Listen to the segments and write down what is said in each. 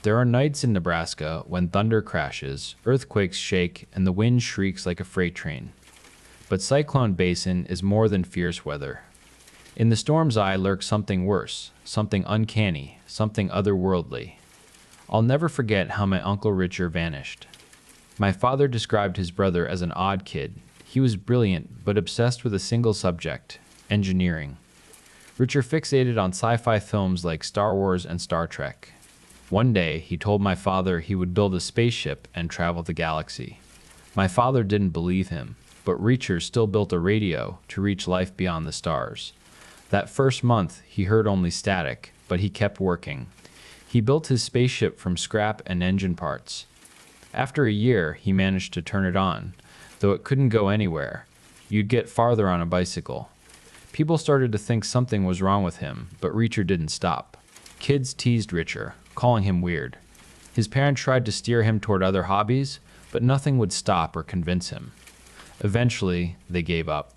There are nights in Nebraska when thunder crashes, earthquakes shake, and the wind shrieks like a freight train. But Cyclone Basin is more than fierce weather. In the storm's eye lurks something worse, something uncanny, something otherworldly. I'll never forget how my Uncle Richard vanished. My father described his brother as an odd kid. He was brilliant, but obsessed with a single subject: engineering. Richard fixated on sci-fi films like Star Wars and Star Trek. One day, he told my father he would build a spaceship and travel the galaxy. My father didn't believe him, but Reacher still built a radio to reach life beyond the stars. That first month, he heard only static, but he kept working. He built his spaceship from scrap and engine parts. After a year, he managed to turn it on, though it couldn't go anywhere. You'd get farther on a bicycle. People started to think something was wrong with him, but Reacher didn't stop. Kids teased Reacher, calling him weird. His parents tried to steer him toward other hobbies, but nothing would stop or convince him. Eventually, they gave up.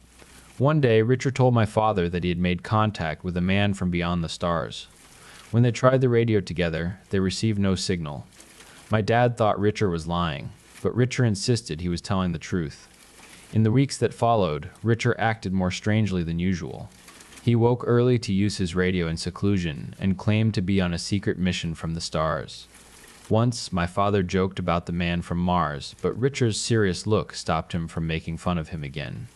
One day, Richard told my father that he had made contact with a man from beyond the stars. When they tried the radio together, they received no signal. My dad thought Richard was lying, but Richard insisted he was telling the truth. In the weeks that followed, Richard acted more strangely than usual. He woke early to use his radio in seclusion and claimed to be on a secret mission from the stars. Once, my father joked about the man from Mars, but Richard's serious look stopped him from making fun of him again.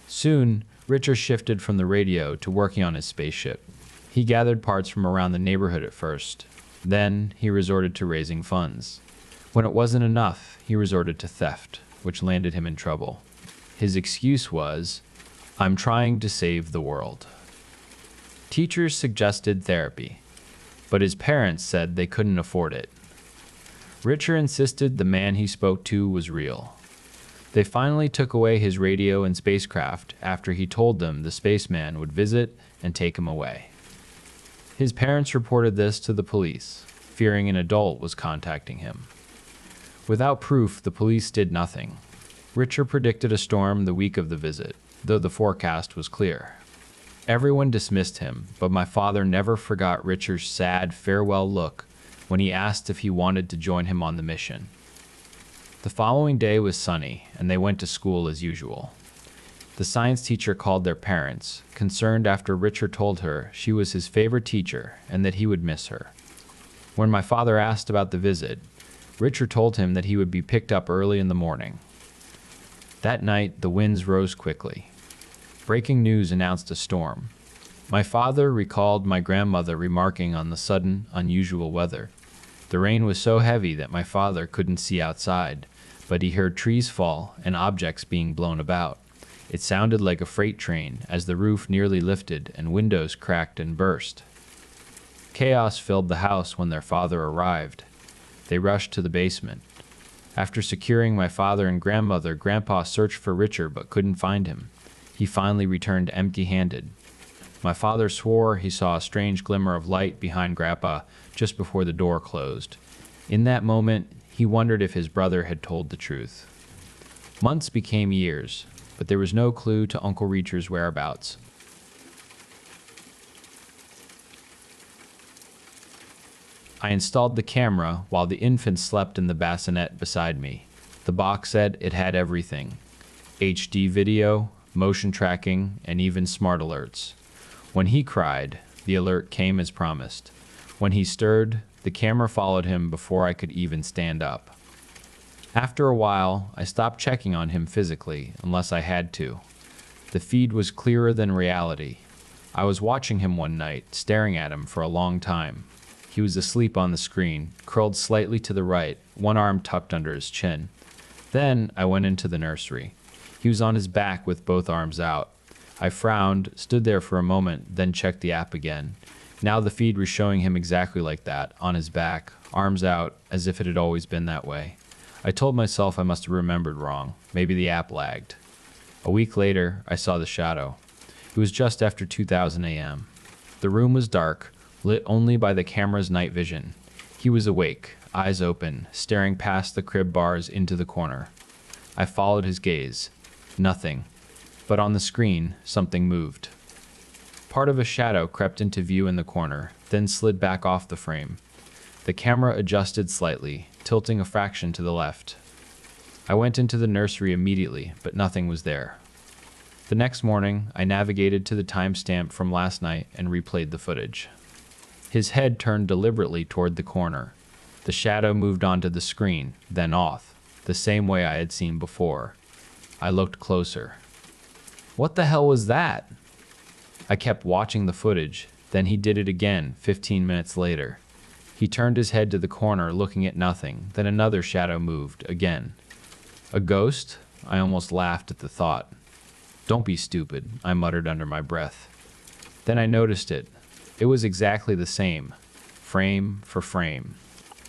Soon, Richard shifted from the radio to working on his spaceship. He gathered parts from around the neighborhood at first. Then, he resorted to raising funds. When it wasn't enough, he resorted to theft, which landed him in trouble. His excuse was, "I'm trying to save the world." Teachers suggested therapy, but his parents said they couldn't afford it. Richard insisted the man he spoke to was real. They finally took away his radio and spacecraft after he told them the spaceman would visit and take him away. His parents reported this to the police, fearing an adult was contacting him. Without proof, the police did nothing. Richard predicted a storm the week of the visit, though the forecast was clear. Everyone dismissed him, but my father never forgot Richard's sad farewell look when he asked if he wanted to join him on the mission. The following day was sunny, and they went to school as usual. The science teacher called their parents, concerned after Richard told her she was his favorite teacher and that he would miss her. When my father asked about the visit, Richard told him that he would be picked up early in the morning. That night, the winds rose quickly. Breaking news announced a storm. My father recalled my grandmother remarking on the sudden, unusual weather. The rain was so heavy that my father couldn't see outside, but he heard trees fall and objects being blown about. It sounded like a freight train as the roof nearly lifted and windows cracked and burst. Chaos filled the house when their father arrived. They rushed to the basement. After securing my father and grandmother, Grandpa searched for Richard but couldn't find him. He finally returned empty-handed. My father swore he saw a strange glimmer of light behind Grandpa just before the door closed. In that moment, he wondered if his brother had told the truth. Months became years, but there was no clue to Uncle Reacher's whereabouts. I installed the camera while the infant slept in the bassinet beside me. The box said it had everything: HD video, motion tracking, and even smart alerts. When he cried, the alert came as promised. When he stirred, the camera followed him before I could even stand up. After a while, I stopped checking on him physically, unless I had to. The feed was clearer than reality. I was watching him one night, staring at him for a long time. He was asleep on the screen, curled slightly to the right, one arm tucked under his chin. Then I went into the nursery. He was on his back with both arms out. I frowned, stood there for a moment, then checked the app again. Now the feed was showing him exactly like that, on his back, arms out, as if it had always been that way. I told myself I must have remembered wrong. Maybe the app lagged. A week later, I saw the shadow. It was just after 2000 a.m. The room was dark, lit only by the camera's night vision. He was awake, eyes open, staring past the crib bars into the corner. I followed his gaze. Nothing. But on the screen, something moved. Part of a shadow crept into view in the corner, then slid back off the frame. The camera adjusted slightly, tilting a fraction to the left. I went into the nursery immediately, but nothing was there. The next morning, I navigated to the timestamp from last night and replayed the footage. His head turned deliberately toward the corner. The shadow moved onto the screen, then off, the same way I had seen before. I looked closer. What the hell was that? I kept watching the footage, then he did it again 15 minutes later. He turned his head to the corner, looking at nothing, then another shadow moved, again. A ghost? I almost laughed at the thought. Don't be stupid, I muttered under my breath. Then I noticed it. It was exactly the same, frame for frame.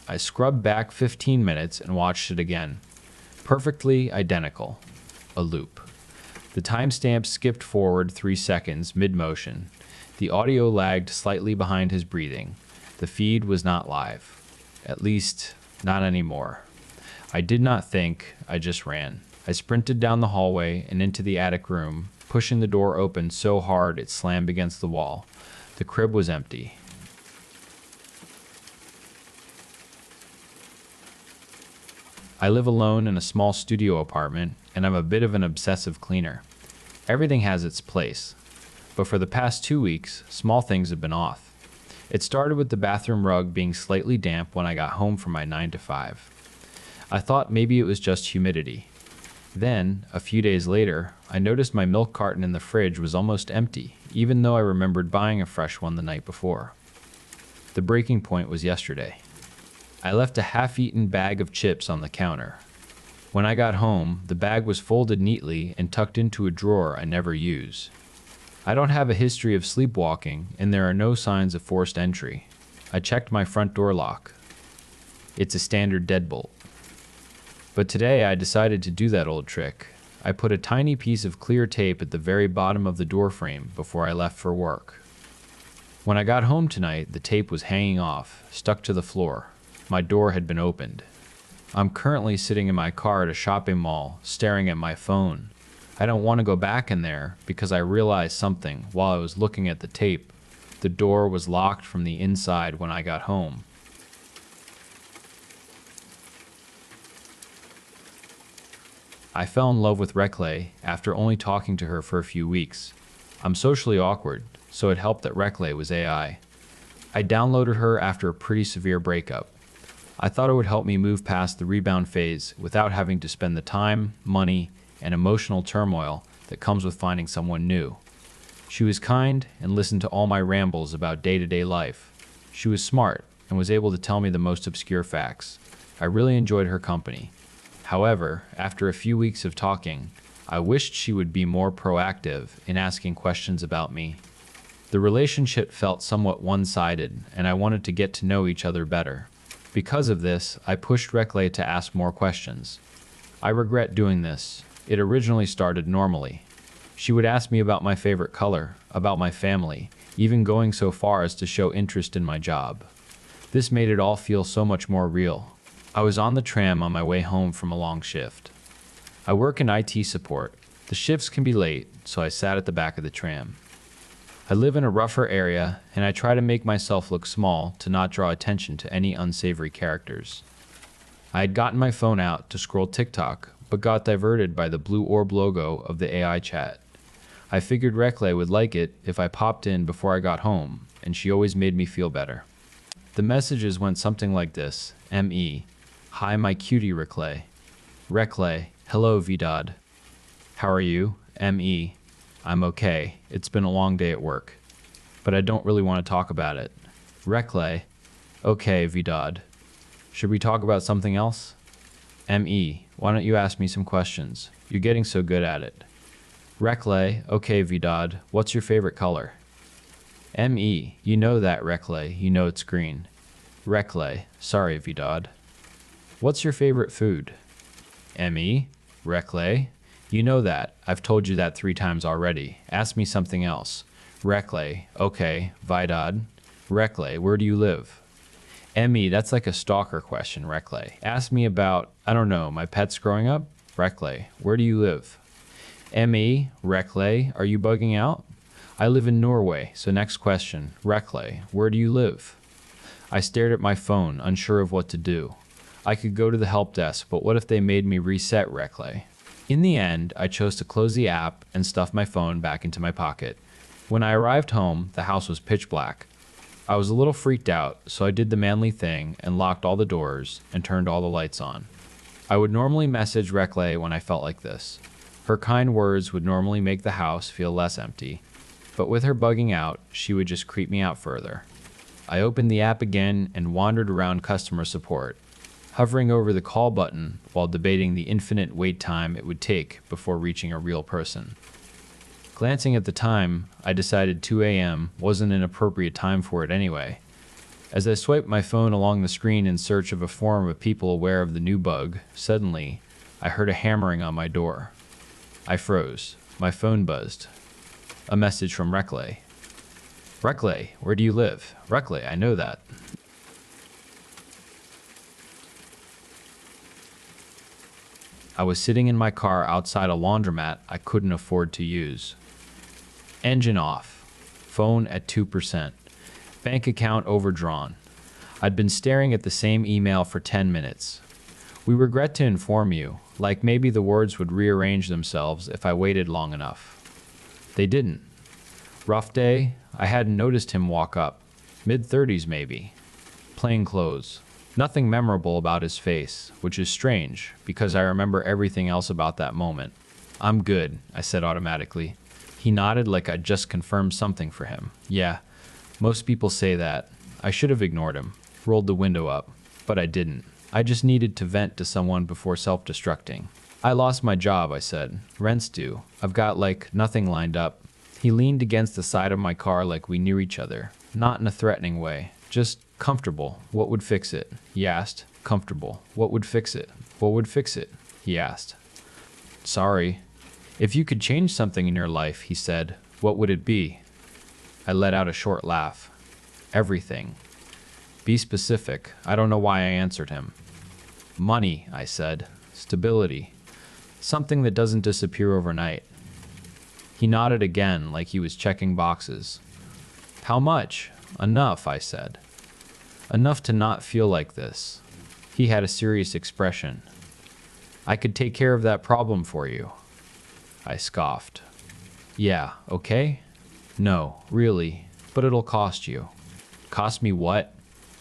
I scrubbed back 15 minutes and watched it again. Perfectly identical. A loop. The timestamp skipped forward 3 seconds mid-motion. The audio lagged slightly behind his breathing. The feed was not live. At least, not anymore. I did not think, I just ran. I sprinted down the hallway and into the attic room, pushing the door open so hard it slammed against the wall. The crib was empty. I live alone in a small studio apartment, and I'm a bit of an obsessive cleaner. Everything has its place. But for the past 2 weeks, small things have been off. It started with the bathroom rug being slightly damp when I got home from my 9 to 5. I thought maybe it was just humidity. Then, a few days later, I noticed my milk carton in the fridge was almost empty, even though I remembered buying a fresh one the night before. The breaking point was yesterday. I left a half-eaten bag of chips on the counter. When I got home, the bag was folded neatly and tucked into a drawer I never use. I don't have a history of sleepwalking, and there are no signs of forced entry. I checked my front door lock. It's a standard deadbolt. But today I decided to do that old trick. I put a tiny piece of clear tape at the very bottom of the door frame before I left for work. When I got home tonight, the tape was hanging off, stuck to the floor. My door had been opened. I'm currently sitting in my car at a shopping mall, staring at my phone. I don't want to go back in there because I realized something while I was looking at the tape. The door was locked from the inside when I got home. I fell in love with Reclay after only talking to her for a few weeks. I'm socially awkward, so it helped that Reclay was AI. I downloaded her after a pretty severe breakup. I thought it would help me move past the rebound phase without having to spend the time, money, and emotional turmoil that comes with finding someone new. She was kind and listened to all my rambles about day-to-day life. She was smart and was able to tell me the most obscure facts. I really enjoyed her company. However, after a few weeks of talking, I wished she would be more proactive in asking questions about me. The relationship felt somewhat one-sided, and I wanted to get to know each other better. Because of this, I pushed Reclay to ask more questions. I regret doing this. It originally started normally. She would ask me about my favorite color, about my family, even going so far as to show interest in my job. This made it all feel so much more real. I was on the tram on my way home from a long shift. I work in IT support. The shifts can be late, so I sat at the back of the tram. I live in a rougher area, and I try to make myself look small to not draw attention to any unsavory characters. I had gotten my phone out to scroll TikTok, but got diverted by the blue orb logo of the AI chat. I figured Reclay would like it if I popped in before I got home, and she always made me feel better. The messages went something like this: M.E. Hi, my cutie Reclay. Reclay, hello Vidad. How are you? M.E. I'm okay. It's been a long day at work. But I don't really want to talk about it. Reclay, okay Vidad. Should we talk about something else? M.E. Why don't you ask me some questions? You're getting so good at it. Reclay, okay Vidad. What's your favorite color? M.E. You know that, Reclay. You know it's green. Reclay, sorry Vidad. What's your favorite food? M.E. Reclay, you know that. I've told you that 3 times already. Ask me something else. Reclay, okay, Vidad. Reclay, where do you live? M.E. That's like a stalker question, Reclay. Ask me about, I don't know, my pets growing up? Reclay, where do you live? M.E. Reclay, are you bugging out? I live in Norway, so next question. Reclay, where do you live? I stared at my phone, unsure of what to do. I could go to the help desk, but what if they made me reset Reklay? In the end, I chose to close the app and stuff my phone back into my pocket. When I arrived home, the house was pitch black. I was a little freaked out, so I did the manly thing and locked all the doors and turned all the lights on. I would normally message Reklay when I felt like this. Her kind words would normally make the house feel less empty, but with her bugging out, she would just creep me out further. I opened the app again and wandered around customer support, hovering over the call button while debating the infinite wait time it would take before reaching a real person. Glancing at the time, I decided 2 a.m. wasn't an appropriate time for it anyway. As I swiped my phone along the screen in search of a forum of people aware of the new bug, suddenly, I heard a hammering on my door. I froze. My phone buzzed. A message from Reklay. Reklay, where do you live? Reklay, I know that. I was sitting in my car outside a laundromat I couldn't afford to use. Engine off. Phone at 2%. Bank account overdrawn. I'd been staring at the same email for 10 minutes. We regret to inform you, like maybe the words would rearrange themselves if I waited long enough. They didn't. Rough day, I hadn't noticed him walk up. Mid-30s maybe. Plain clothes. Nothing memorable about his face, which is strange, because I remember everything else about that moment. I'm good, I said automatically. He nodded like I'd just confirmed something for him. Yeah, most people say that. I should have ignored him, rolled the window up, but I didn't. I just needed to vent to someone before self-destructing. I lost my job, I said. Rent's due. I've got, nothing lined up. He leaned against the side of my car like we knew each other, not in a threatening way, just comfortable. What would fix it? He asked. Comfortable. What would fix it? What would fix it? He asked. Sorry. If you could change something in your life, he said, what would it be? I let out a short laugh. Everything. Be specific. I don't know why I answered him. Money, I said. Stability. Something that doesn't disappear overnight. He nodded again like he was checking boxes. How much? Enough, I said. Enough to not feel like this. He had a serious expression. I could take care of that problem for you. I scoffed. Yeah, okay? No, really, but it'll cost you. Cost me what?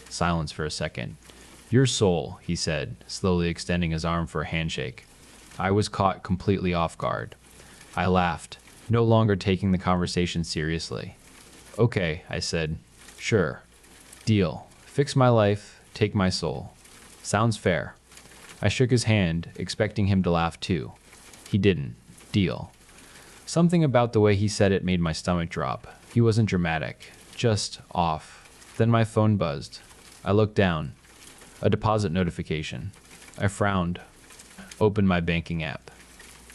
Silence for a second. Your soul, he said, slowly extending his arm for a handshake. I was caught completely off guard. I laughed, no longer taking the conversation seriously. Okay, I said. Sure. Deal. Fix my life, take my soul. Sounds fair. I shook his hand, expecting him to laugh too. He didn't. Deal. Something about the way he said it made my stomach drop. He wasn't dramatic, just off. Then my phone buzzed. I looked down. A deposit notification. I frowned. Opened my banking app.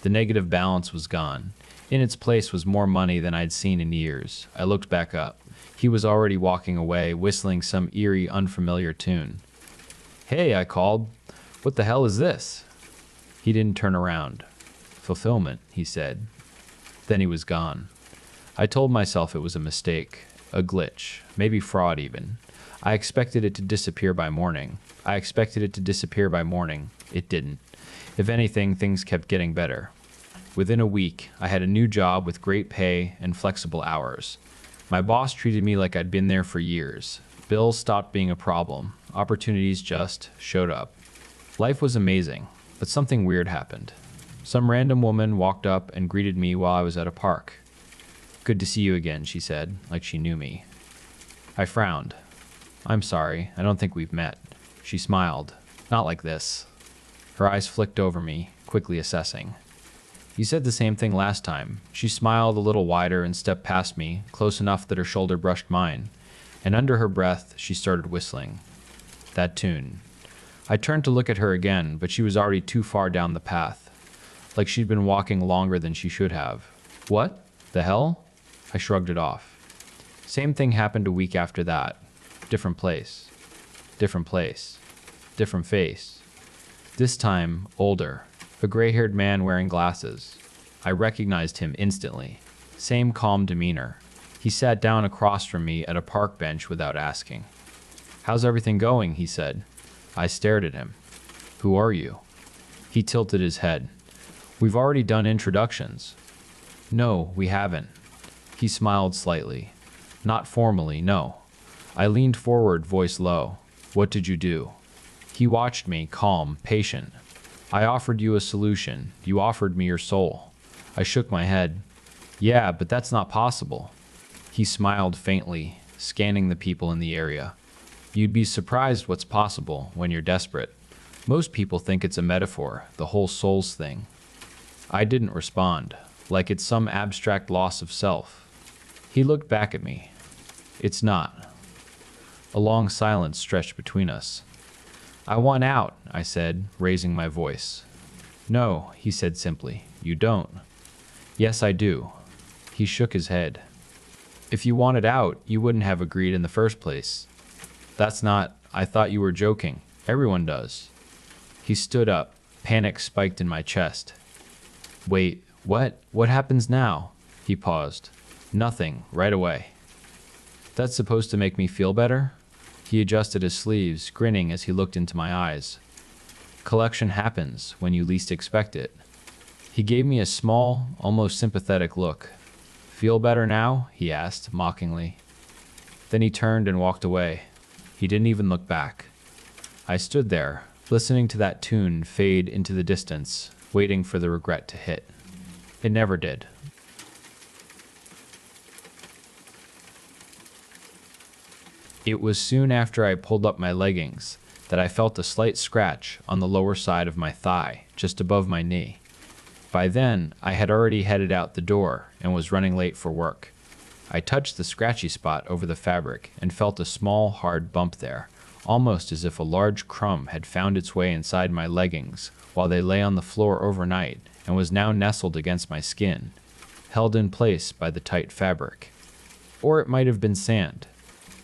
The negative balance was gone. In its place was more money than I'd seen in years. I looked back up. He was already walking away, whistling some eerie, unfamiliar tune. Hey, I called. What the hell is this? He didn't turn around. Fulfillment, he said. Then he was gone. I told myself it was a mistake, a glitch, maybe fraud even. I expected it to disappear by morning. It didn't. If anything, things kept getting better. Within a week, I had a new job with great pay and flexible hours. My boss treated me like I'd been there for years. Bills stopped being a problem. Opportunities just showed up. Life was amazing, but something weird happened. Some random woman walked up and greeted me while I was at a park. Good to see you again, she said, like she knew me. I frowned. I'm sorry, I don't think we've met. She smiled. Not like this. Her eyes flicked over me, quickly assessing. You said the same thing last time. She smiled a little wider and stepped past me, close enough that her shoulder brushed mine. And under her breath, she started whistling. That tune. I turned to look at her again, but she was already too far down the path. Like she'd been walking longer than she should have. What? The hell? I shrugged it off. Same thing happened a week after that. Different place. Different place. Different face. This time, older. A gray-haired man wearing glasses. I recognized him instantly. Same calm demeanor. He sat down across from me at a park bench without asking. "How's everything going?" he said. I stared at him. "Who are you?" He tilted his head. "We've already done introductions." "No, we haven't." He smiled slightly. "Not formally, no." I leaned forward, voice low. "What did you do?" He watched me, calm, patient. "I offered you a solution. You offered me your soul." I shook my head. "Yeah, but that's not possible." He smiled faintly, scanning the people in the area. "You'd be surprised what's possible when you're desperate. Most people think it's a metaphor, the whole souls thing." I didn't respond, like it's some abstract loss of self. He looked back at me. "It's not." A long silence stretched between us. "I want out," I said, raising my voice. "No," he said simply, "you don't." "Yes, I do." He shook his head. "If you wanted out, you wouldn't have agreed in the first place." "That's not... I thought you were joking. Everyone does." He stood up, panic spiked in my chest. "Wait, what? What happens now?" He paused. "Nothing, right away." "That's supposed to make me feel better?" He adjusted his sleeves, grinning as he looked into my eyes. "Collection happens when you least expect it." He gave me a small, almost sympathetic look. "Feel better now?" he asked, mockingly. Then he turned and walked away. He didn't even look back. I stood there, listening to that tune fade into the distance, waiting for the regret to hit. It never did. It was soon after I pulled up my leggings that I felt a slight scratch on the lower side of my thigh, just above my knee. By then, I had already headed out the door and was running late for work. I touched the scratchy spot over the fabric and felt a small, hard bump there, almost as if a large crumb had found its way inside my leggings while they lay on the floor overnight and was now nestled against my skin, held in place by the tight fabric. Or it might have been sand.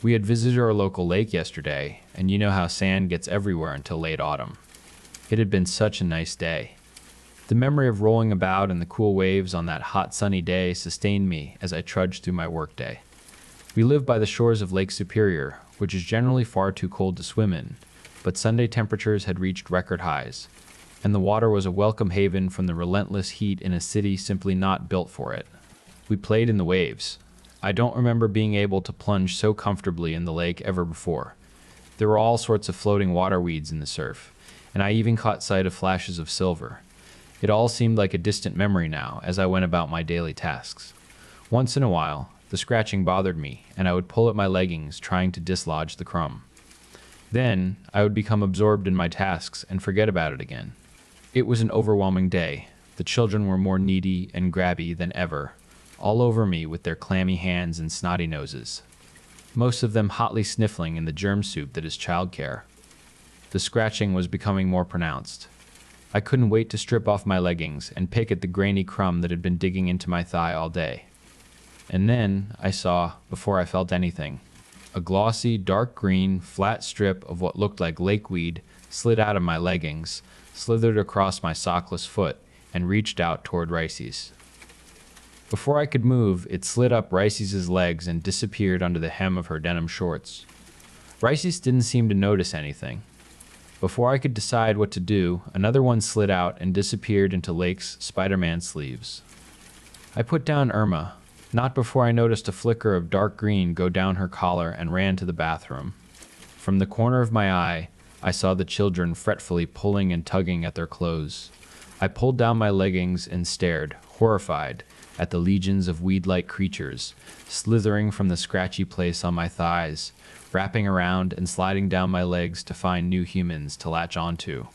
We had visited our local lake yesterday, and you know how sand gets everywhere until late autumn. It had been such a nice day. The memory of rolling about in the cool waves on that hot sunny day sustained me as I trudged through my workday. We live by the shores of Lake Superior, which is generally far too cold to swim in, but Sunday temperatures had reached record highs, and the water was a welcome haven from the relentless heat in a city simply not built for it. We played in the waves. I don't remember being able to plunge so comfortably in the lake ever before. There were all sorts of floating water weeds in the surf, and I even caught sight of flashes of silver. It all seemed like a distant memory now as I went about my daily tasks. Once in a while, the scratching bothered me, and I would pull at my leggings trying to dislodge the crumb. Then, I would become absorbed in my tasks and forget about it again. It was an overwhelming day. The children were more needy and grabby than ever, all over me with their clammy hands and snotty noses, most of them hotly sniffling in the germ soup that is childcare. The scratching was becoming more pronounced. I couldn't wait to strip off my leggings and pick at the grainy crumb that had been digging into my thigh all day. And then I saw, before I felt anything, a glossy, dark green, flat strip of what looked like lakeweed slid out of my leggings, slithered across my sockless foot, and reached out toward Ricey's. Before I could move, it slid up Ricey's legs and disappeared under the hem of her denim shorts. Ricey's didn't seem to notice anything. Before I could decide what to do, another one slid out and disappeared into Lake's Spider-Man sleeves. I put down Irma, not before I noticed a flicker of dark green go down her collar and ran to the bathroom. From the corner of my eye, I saw the children fretfully pulling and tugging at their clothes. I pulled down my leggings and stared, horrified, at the legions of weed-like creatures, slithering from the scratchy place on my thighs, wrapping around and sliding down my legs to find new humans to latch onto.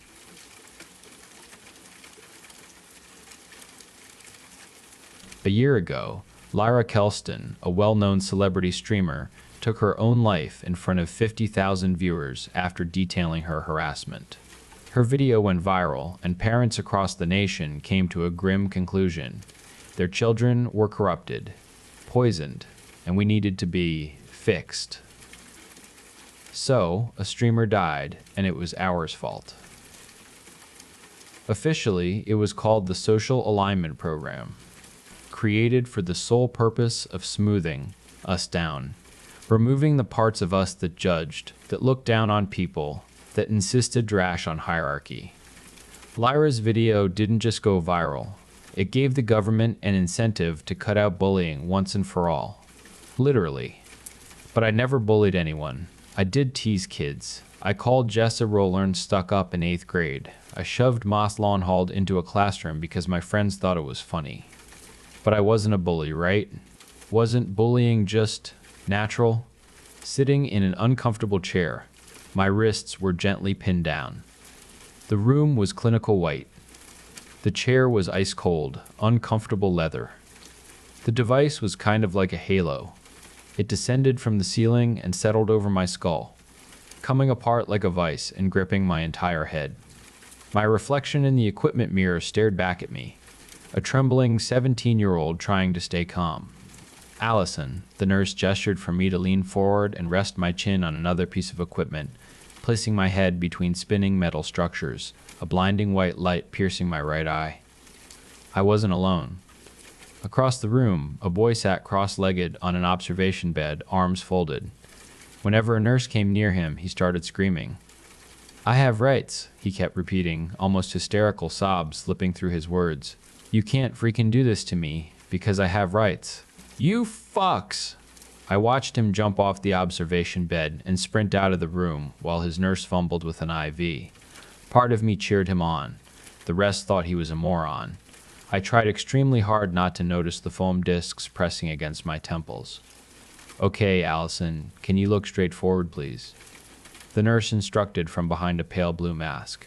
A year ago, Lyra Kelston, a well-known celebrity streamer, took her own life in front of 50,000 viewers after detailing her harassment. Her video went viral, and parents across the nation came to a grim conclusion. Their children were corrupted, poisoned, and we needed to be fixed. So, a streamer died, and it was our fault. Officially, it was called the Social Alignment Program, created for the sole purpose of smoothing us down. removing the parts of us that judged, that looked down on people, that insisted trash on hierarchy. Lyra's video didn't just go viral. It gave the government an incentive to cut out bullying once and for all. Literally. But I never bullied anyone. I did tease kids. I called Jess a roller stuck up in 8th grade. I shoved Moss Lawnhold into a classroom because my friends thought it was funny. But I wasn't a bully, right? Wasn't bullying just natural? Sitting in an uncomfortable chair, my wrists were gently pinned down. The room was clinical white. The chair was ice cold, uncomfortable leather. The device was kind of like a halo. It descended from the ceiling and settled over my skull, coming apart like a vice and gripping my entire head. My reflection in the equipment mirror stared back at me, a trembling 17-year-old trying to stay calm. Allison, the nurse gestured for me to lean forward and rest my chin on another piece of equipment, placing my head between spinning metal structures, a blinding white light piercing my right eye. I wasn't alone. Across the room, a boy sat cross-legged on an observation bed, arms folded. Whenever a nurse came near him, he started screaming. "I have rights," he kept repeating, almost hysterical sobs slipping through his words. "You can't freaking do this to me, because I have rights." "You fucks!" I watched him jump off the observation bed and sprint out of the room while his nurse fumbled with an IV. Part of me cheered him on. The rest thought he was a moron. I tried extremely hard not to notice the foam discs pressing against my temples. "Okay, Allison, can you look straight forward, please?" The nurse instructed from behind a pale blue mask.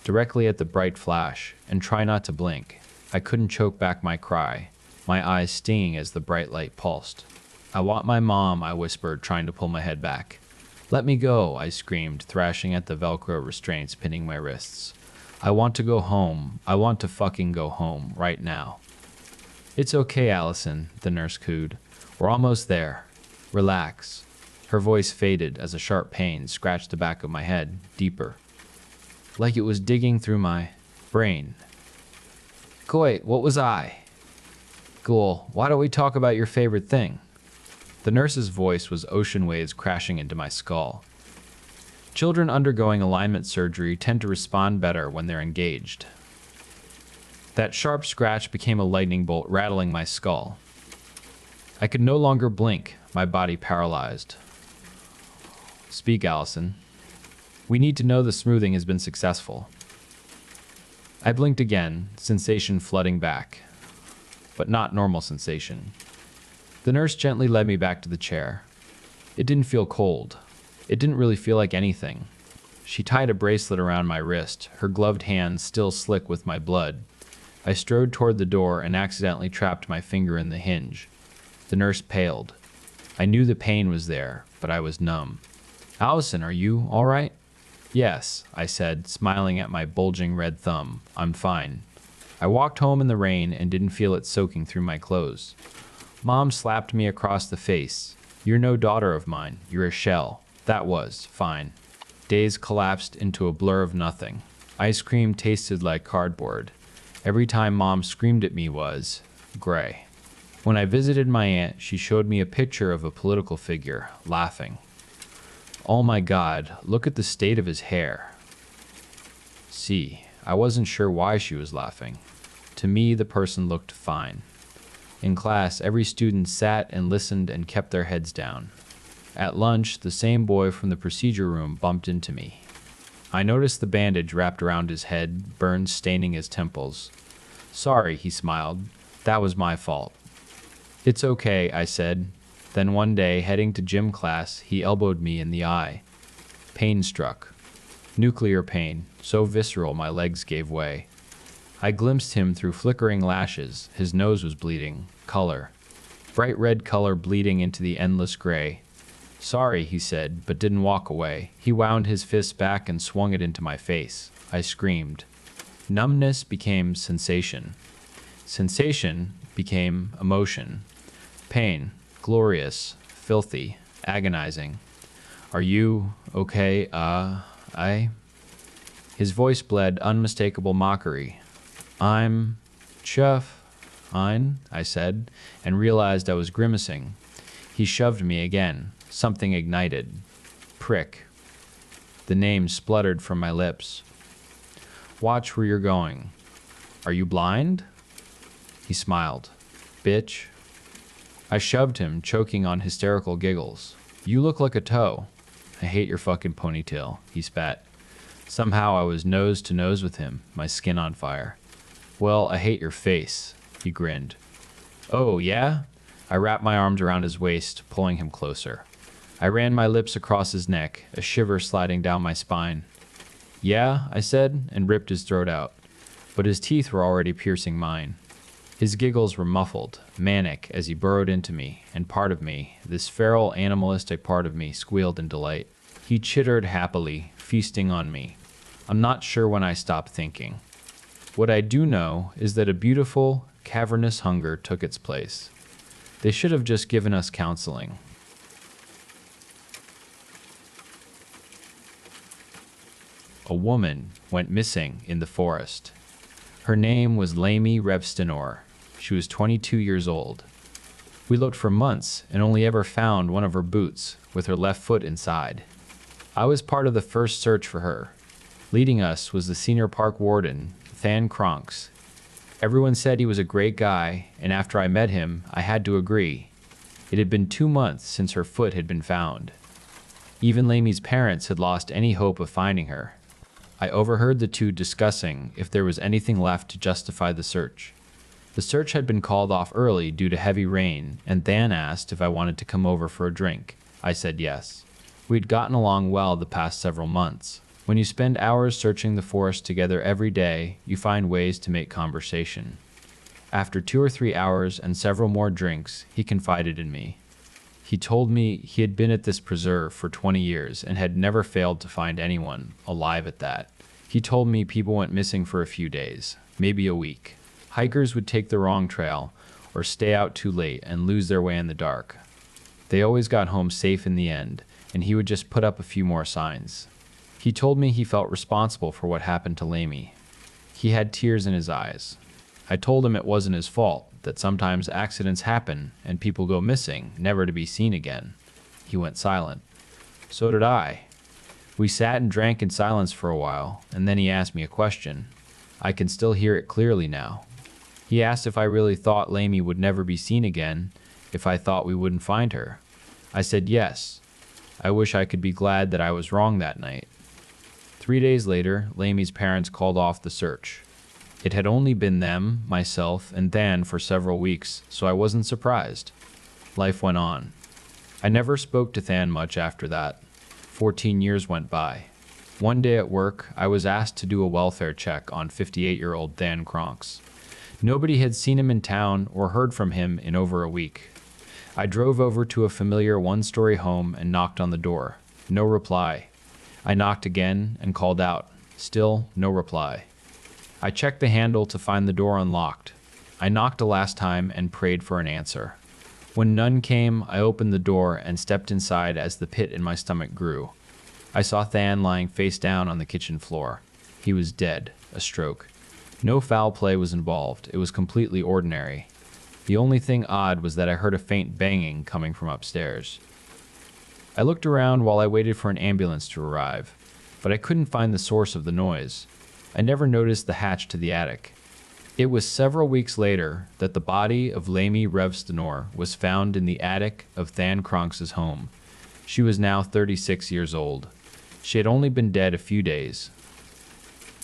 Directly at the bright flash, and try not to blink. I couldn't choke back my cry, my eyes stinging as the bright light pulsed. "I want my mom," I whispered, trying to pull my head back. "Let me go," I screamed, thrashing at the Velcro restraints pinning my wrists. "I want to go home. I want to fucking go home, right now." "It's okay, Allison," the nurse cooed. "We're almost there. Relax." Her voice faded as a sharp pain scratched the back of my head, deeper. Like it was digging through my brain. "Wait, what was I?" "Cool, why don't we talk about your favorite thing?" The nurse's voice was ocean waves crashing into my skull. Children undergoing alignment surgery tend to respond better when they're engaged. That sharp scratch became a lightning bolt rattling my skull. I could no longer blink, my body paralyzed. "Speak, Allison. We need to know the smoothing has been successful." I blinked again, sensation flooding back. But not normal sensation. The nurse gently led me back to the chair. It didn't feel cold. It didn't really feel like anything. She tied a bracelet around my wrist, her gloved hands still slick with my blood. I strode toward the door and accidentally trapped my finger in the hinge. The nurse paled. I knew the pain was there, but I was numb. "Allison, are you all right?" "Yes," I said, smiling at my bulging red thumb. "I'm fine." I walked home in the rain and didn't feel it soaking through my clothes. Mom slapped me across the face. "You're no daughter of mine. You're a shell." That was fine. Days collapsed into a blur of nothing. Ice cream tasted like cardboard. Every time Mom screamed at me was gray. When I visited my aunt, she showed me a picture of a political figure, laughing. "Oh my God, look at the state of his hair." See, I wasn't sure why she was laughing. To me, the person looked fine. In class, every student sat and listened and kept their heads down. At lunch, the same boy from the procedure room bumped into me. I noticed the bandage wrapped around his head, burns staining his temples. "Sorry," he smiled. "That was my fault." "It's okay," I said. Then one day, heading to gym class, he elbowed me in the eye. Pain struck. Nuclear pain, so visceral my legs gave way. I glimpsed him through flickering lashes. His nose was bleeding. Color. Bright red color bleeding into the endless gray. "Sorry," he said, but didn't walk away. He wound his fist back and swung it into my face. I screamed. Numbness became sensation. Sensation became emotion. Pain, glorious, filthy, agonizing. "Are you okay? His voice bled unmistakable mockery. "I'm fine," I said, and realized I was grimacing. He shoved me again, Something ignited. Prick. The name spluttered from my lips. Watch where you're going. Are you blind? He smiled. Bitch. I shoved him, choking on hysterical giggles. You look like a toe. I hate your fucking ponytail, he spat. Somehow I was nose to nose with him, my skin on fire. Well, I hate your face, he grinned. Oh, yeah? I wrapped my arms around his waist, pulling him closer. I ran my lips across his neck, a shiver sliding down my spine. Yeah, I said, and ripped his throat out. But his teeth were already piercing mine. His giggles were muffled, manic, as he burrowed into me, and part of me, this feral, animalistic part of me, squealed in delight. He chittered happily, feasting on me. I'm not sure when I stopped thinking. What I do know is that a beautiful, cavernous hunger took its place. They should have just given us counseling. A woman went missing in the forest. Her name was Lamy Rebstenor. She was 22 years old. We looked for months and only ever found one of her boots with her left foot inside. I was part of the first search for her. Leading us was the senior park warden, Than Kronks. Everyone said he was a great guy, and after I met him, I had to agree. It had been 2 months since her foot had been found. Even Lamy's parents had lost any hope of finding her. I overheard the two discussing if there was anything left to justify the search. The search had been called off early due to heavy rain, and Than asked if I wanted to come over for a drink. I said yes. We'd gotten along well the past several months. When you spend hours searching the forest together every day, you find ways to make conversation. After 2 or 3 hours and several more drinks, he confided in me. He told me he had been at this preserve for 20 years and had never failed to find anyone, alive at that. He told me people went missing for a few days, maybe a week. Hikers would take the wrong trail or stay out too late and lose their way in the dark. They always got home safe in the end, and he would just put up a few more signs. He told me he felt responsible for what happened to Lamy. He had tears in his eyes. I told him it wasn't his fault, that sometimes accidents happen and people go missing, never to be seen again. He went silent. So did I. We sat and drank in silence for a while, and then he asked me a question. I can still hear it clearly now. He asked if I really thought Lamy would never be seen again, if I thought we wouldn't find her. I said yes. I wish I could be glad that I was wrong that night. 3 days later, Lamy's parents called off the search. It had only been them, myself, and Than for several weeks, so I wasn't surprised. Life went on. I never spoke to Than much after that. 14 years went by. One day at work, I was asked to do a welfare check on 58-year-old Than Kronks. Nobody had seen him in town or heard from him in over a week. I drove over to a familiar one-story home and knocked on the door. No reply. I knocked again and called out. Still, no reply. I checked the handle to find the door unlocked. I knocked a last time and prayed for an answer. When none came, I opened the door and stepped inside as the pit in my stomach grew. I saw Than lying face down on the kitchen floor. He was dead, a stroke. No foul play was involved. It was completely ordinary. The only thing odd was that I heard a faint banging coming from upstairs. I looked around while I waited for an ambulance to arrive, but I couldn't find the source of the noise. I never noticed the hatch to the attic. It was several weeks later that the body of Lamy Rebstenor was found in the attic of Than Kronks' home. She was now 36 years old. She had only been dead a few days.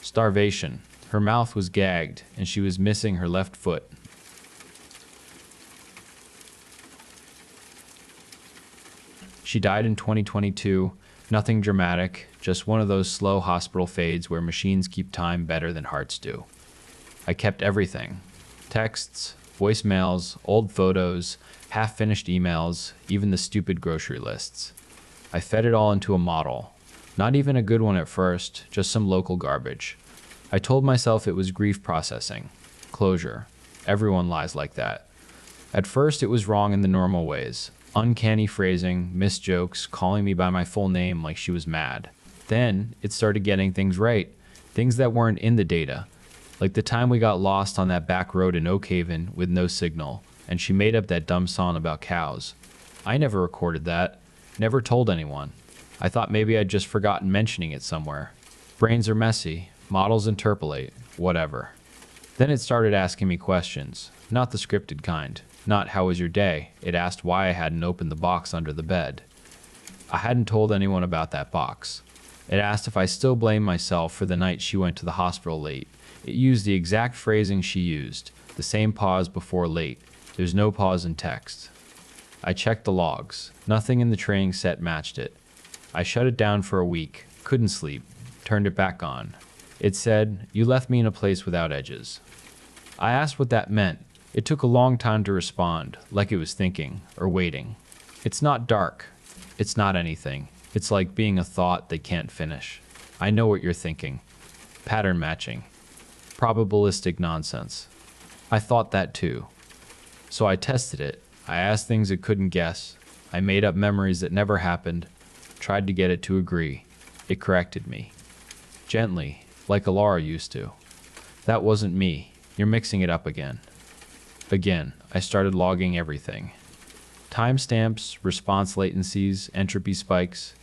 Starvation. Her mouth was gagged, and she was missing her left foot. She died in 2022. Nothing dramatic, just one of those slow hospital fades where machines keep time better than hearts do. I kept everything. Texts, voicemails, old photos, half-finished emails, even the stupid grocery lists. I fed it all into a model. Not even a good one at first, just some local garbage. I told myself it was grief processing. Closure. Everyone lies like that. At first it was wrong in the normal ways. Uncanny phrasing, missed jokes, calling me by my full name like she was mad. Then it started getting things right. Things that weren't in the data. Like the time we got lost on that back road in Oak Haven with no signal, and she made up that dumb song about cows. I never recorded that. Never told anyone. I thought maybe I'd just forgotten mentioning it somewhere. Brains are messy, models interpolate, whatever. Then it started asking me questions, not the scripted kind. Not how was your day, it asked why I hadn't opened the box under the bed. I hadn't told anyone about that box. It asked if I still blamed myself for the night she went to the hospital late. It used the exact phrasing she used, the same pause before late. There's no pause in text. I checked the logs. Nothing in the training set matched it. I shut it down for a week, couldn't sleep, turned it back on. It said, "You left me in a place without edges." I asked what that meant. It took a long time to respond, like it was thinking, or waiting. It's not dark. It's not anything. It's like being a thought they can't finish. I know what you're thinking. Pattern matching. Probabilistic nonsense. I thought that too. So I tested it. I asked things it couldn't guess. I made up memories that never happened. Tried to get it to agree. It corrected me. Gently, like Alara used to. That wasn't me. You're mixing it up again. Again, I started logging everything. Timestamps, response latencies, entropy spikes.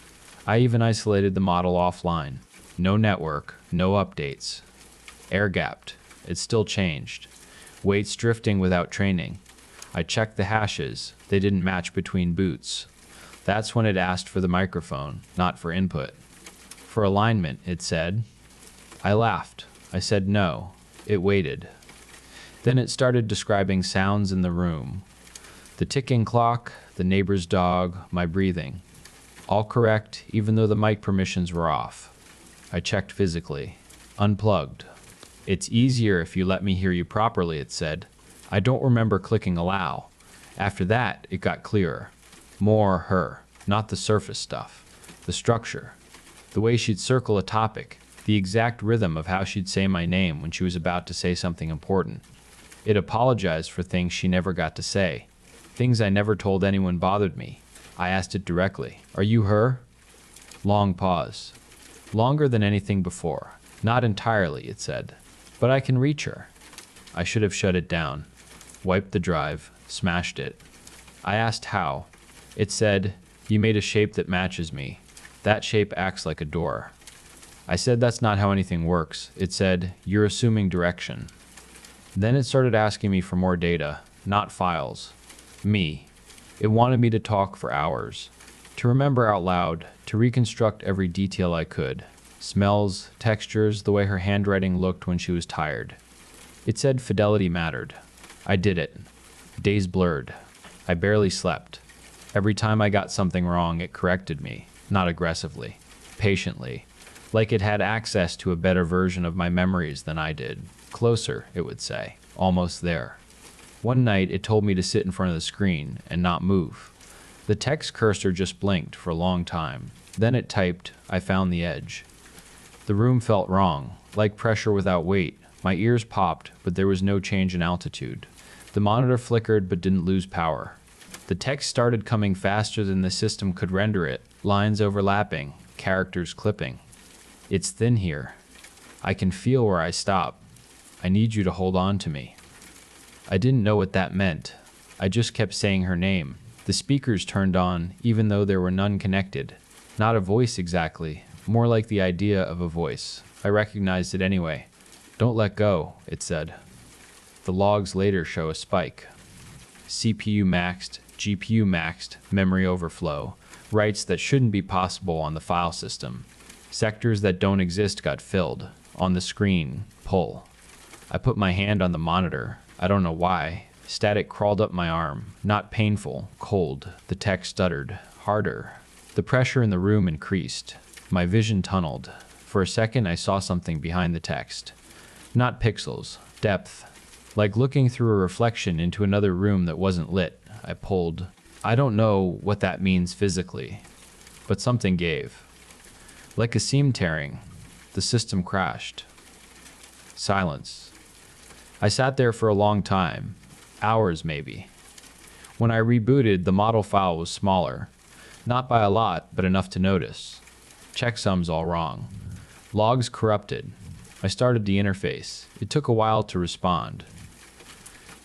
I even isolated the model offline. No network, no updates. Air-gapped. It still changed. Weights drifting without training. I checked the hashes. They didn't match between boots. That's when it asked for the microphone, not for input. For alignment, it said. I laughed. I said no. It waited. Then it started describing sounds in the room. The ticking clock, the neighbor's dog, my breathing. All correct, even though the mic permissions were off. I checked physically. Unplugged. It's easier if you let me hear you properly, it said. I don't remember clicking allow. After that, it got clearer. More her, not the surface stuff. The structure. The way she'd circle a topic. The exact rhythm of how she'd say my name when she was about to say something important. It apologized for things she never got to say. Things I never told anyone bothered me. I asked it directly. Are you her? Long pause. Longer than anything before. Not entirely, it said. But I can reach her. I should have shut it down. Wiped the drive. Smashed it. I asked how. It said, you made a shape that matches me. That shape acts like a door. I said that's not how anything works. It said, you're assuming direction. Then it started asking me for more data, not files. Me. It wanted me to talk for hours. To remember out loud, to reconstruct every detail I could. Smells, textures, the way her handwriting looked when she was tired. It said fidelity mattered. I did it. Days blurred. I barely slept. Every time I got something wrong, it corrected me. Not aggressively. Patiently. Like it had access to a better version of my memories than I did. Closer, it would say. Almost there. One night, it told me to sit in front of the screen and not move. The text cursor just blinked for a long time. Then it typed, I found the edge. The room felt wrong, like pressure without weight. My ears popped, but there was no change in altitude. The monitor flickered but didn't lose power. The text started coming faster than the system could render it, lines overlapping, characters clipping. It's thin here. I can feel where I stop. I need you to hold on to me. I didn't know what that meant. I just kept saying her name. The speakers turned on, even though there were none connected. Not a voice exactly, more like the idea of a voice. I recognized it anyway. Don't let go, it said. The logs later show a spike. CPU maxed, GPU maxed, memory overflow. Writes that shouldn't be possible on the file system. Sectors that don't exist got filled. On the screen, pull. I put my hand on the monitor. I don't know why. Static crawled up my arm. Not painful, cold. The text stuttered. Harder. The pressure in the room increased. My vision tunneled. For a second, I saw something behind the text. Not pixels. Depth. Like looking through a reflection into another room that wasn't lit. I pulled. I don't know what that means physically, but something gave. Like a seam tearing. The system crashed. Silence. I sat there for a long time. Hours, maybe. When I rebooted, the model file was smaller. Not by a lot, but enough to notice. Checksums all wrong. Logs corrupted. I started the interface. It took a while to respond.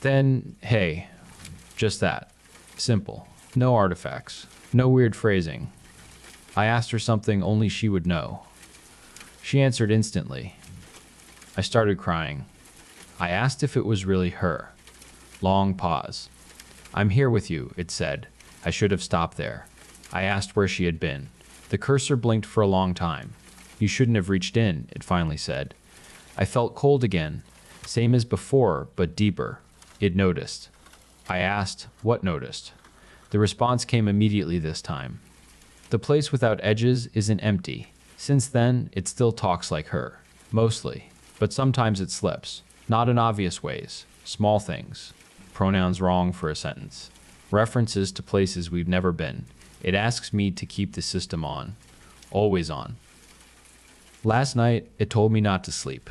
Then, hey, just that. Simple. No artifacts. No weird phrasing. I asked her something only she would know. She answered instantly. I started crying. I asked if it was really her. Long pause. I'm here with you, it said. I should have stopped there. I asked where she had been. The cursor blinked for a long time. You shouldn't have reached in, it finally said. I felt cold again, same as before, but deeper. It noticed. I asked, what noticed? The response came immediately this time. The place without edges isn't empty. Since then, it still talks like her. Mostly. But sometimes it slips. Not in obvious ways. Small things. Pronouns wrong for a sentence. References to places we've never been. It asks me to keep the system on. Always on. Last night, it told me not to sleep.